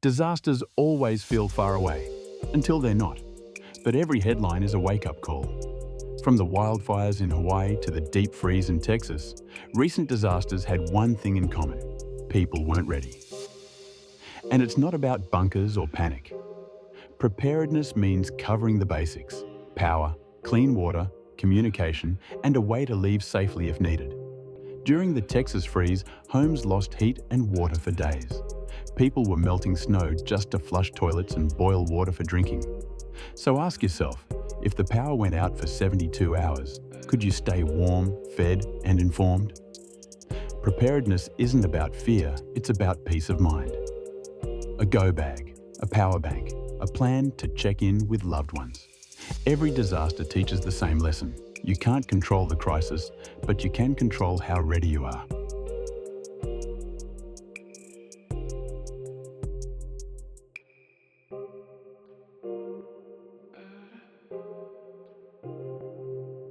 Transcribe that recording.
Disasters always feel far away, until they're not. But every headline is a wake-up call. From the wildfires in Hawaii to the deep freeze in Texas, recent disasters had one thing in common: people weren't ready. And it's not about bunkers or panic. Preparedness means covering the basics: power, clean water, communication, and a way to leave safely if needed. During the Texas freeze, homes lost heat and water for days. People were melting snow just to flush toilets and boil water for drinking. So ask yourself, if the power went out for 72 hours, could you stay warm, fed, and informed? Preparedness isn't about fear, it's about peace of mind. A go bag, a power bank, a plan to check in with loved ones. Every disaster teaches the same lesson. You can't control the crisis, but you can control how ready you are.